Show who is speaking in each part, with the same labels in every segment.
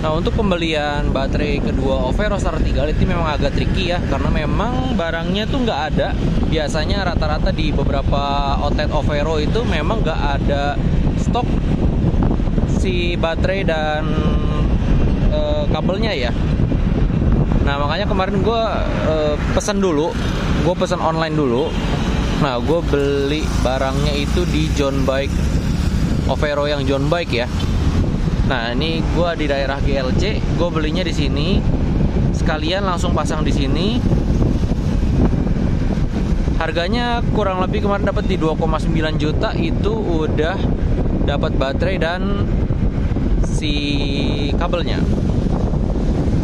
Speaker 1: Nah, untuk pembelian baterai kedua Overo Star 3 Lite ini memang agak tricky ya, karena memang barangnya tuh nggak ada. Biasanya rata-rata di beberapa outlet Overo itu memang nggak ada stok si baterai dan kabelnya ya. Nah, makanya kemarin gue pesan online dulu. Nah, gue beli barangnya itu di John Bike, Overo yang John Bike ya. Nah, ini gue di daerah GLC, gue belinya di sini. Sekalian langsung pasang di sini. Harganya kurang lebih kemarin dapat di 2,9 juta, itu udah dapat baterai dan si kabelnya.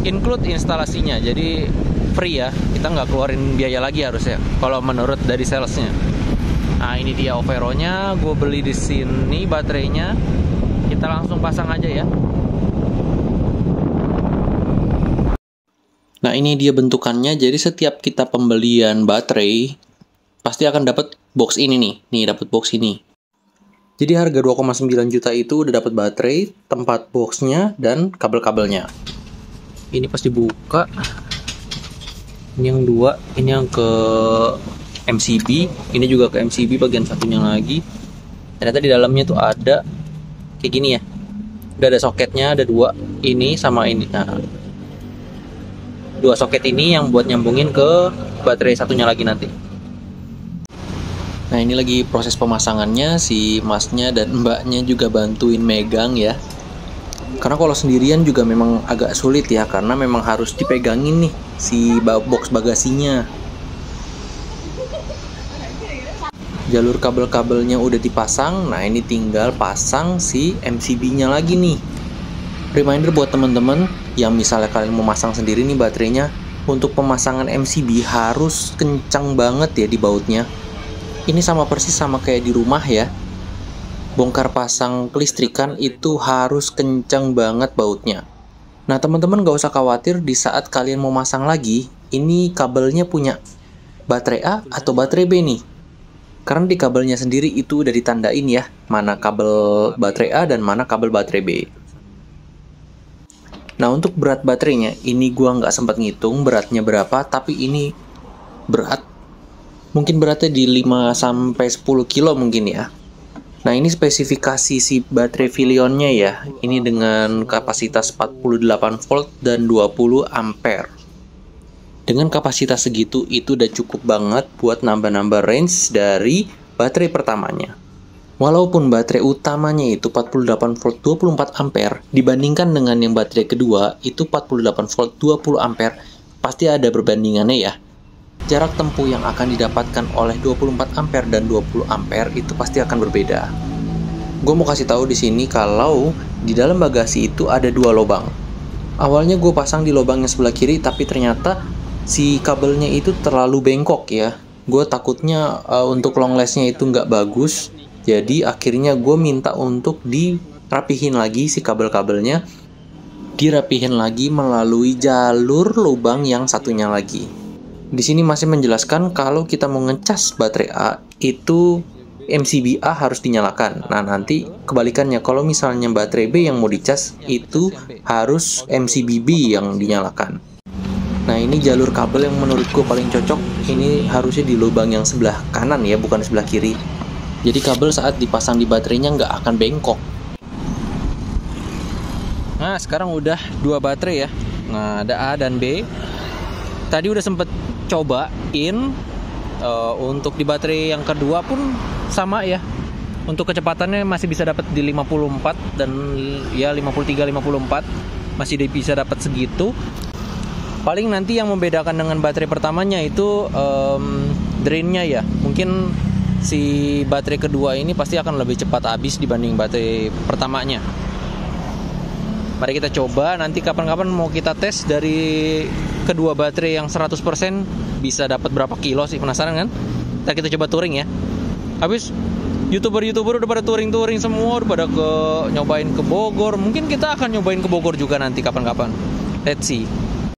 Speaker 1: Include instalasinya, jadi free ya. Kita nggak keluarin biaya lagi harusnya kalau menurut dari salesnya. Nah, ini dia Overo-nya, gue beli di sini baterainya. Kita langsung pasang aja ya. Nah, ini dia bentukannya. Jadi setiap kita pembelian baterai pasti akan dapat box ini nih. Nih, dapat box ini. Jadi harga 2,9 juta itu udah dapat baterai, tempat boxnya, dan kabel-kabelnya. Ini pasti buka. Ini yang dua, ini yang ke MCB, ini juga ke MCB bagian satunya lagi. Ternyata di dalamnya tuh ada kayak gini ya. Udah ada soketnya, ada dua, ini sama ini. Nah, dua soket ini yang buat nyambungin ke baterai satunya lagi nanti. Nah, ini lagi proses pemasangannya, si masnya dan mbaknya juga bantuin megang ya. Karena kalau sendirian juga memang agak sulit ya, karena memang harus dipegangin nih si box bagasinya. Jalur kabel-kabelnya udah dipasang, nah ini tinggal pasang si MCB-nya lagi nih. Reminder buat teman-teman yang misalnya kalian mau masang sendiri nih baterainya, untuk pemasangan MCB harus kencang banget ya di bautnya. Ini sama persis sama kayak di rumah ya. Bongkar pasang kelistrikan itu harus kencang banget bautnya. Nah, teman-teman gak usah khawatir di saat kalian mau masang lagi, ini kabelnya punya baterai A atau baterai B nih. Karena di kabelnya sendiri itu udah ditandain ya, mana kabel baterai A dan mana kabel baterai B. Nah, untuk berat baterainya, ini gua nggak sempat ngitung beratnya berapa, tapi ini berat. Mungkin beratnya di 5-10 kilo mungkin ya. Nah, ini spesifikasi si baterai Philion-nya ya. Ini dengan kapasitas 48 volt dan 20 ampere. Dengan kapasitas segitu, itu udah cukup banget buat nambah-nambah range dari baterai pertamanya. Walaupun baterai utamanya itu 48 volt 24 ampere, dibandingkan dengan yang baterai kedua, itu 48 volt 20 ampere, pasti ada perbandingannya ya. Jarak tempuh yang akan didapatkan oleh 24 ampere dan 20 ampere itu pasti akan berbeda. Gue mau kasih tahu di sini kalau di dalam bagasi itu ada dua lubang. Awalnya gue pasang di lubang yang sebelah kiri, tapi ternyata si kabelnya itu terlalu bengkok ya. Gue takutnya untuk long lastnya itu nggak bagus. Jadi akhirnya gue minta untuk dirapihin lagi si kabel-kabelnya. Dirapihin lagi melalui jalur lubang yang satunya lagi. Di sini masih menjelaskan kalau kita mau ngecas baterai A itu MCB A harus dinyalakan. Nah, nanti kebalikannya, kalau misalnya baterai B yang mau dicas itu harus MCB B yang dinyalakan. Nah, ini jalur kabel yang menurut gue paling cocok. Ini harusnya di lubang yang sebelah kanan ya, bukan sebelah kiri. Jadi kabel saat dipasang di baterainya nggak akan bengkok. Nah, sekarang udah dua baterai ya. Nah, ada A dan B. Tadi udah sempet cobain untuk di baterai yang kedua pun sama ya. Untuk kecepatannya masih bisa dapat di 54 dan ya 53 54 masih bisa dapat segitu. Paling nanti yang membedakan dengan baterai pertamanya itu drainnya ya. Mungkin si baterai kedua ini pasti akan lebih cepat habis dibanding baterai pertamanya. Mari kita coba, nanti kapan-kapan mau kita tes dari kedua baterai yang 100% bisa dapat berapa kilo sih, penasaran kan? Kita coba touring ya. Habis YouTuber udah pada touring semua, udah pada nyobain ke Bogor. Mungkin kita akan nyobain ke Bogor juga nanti kapan-kapan. Let's see.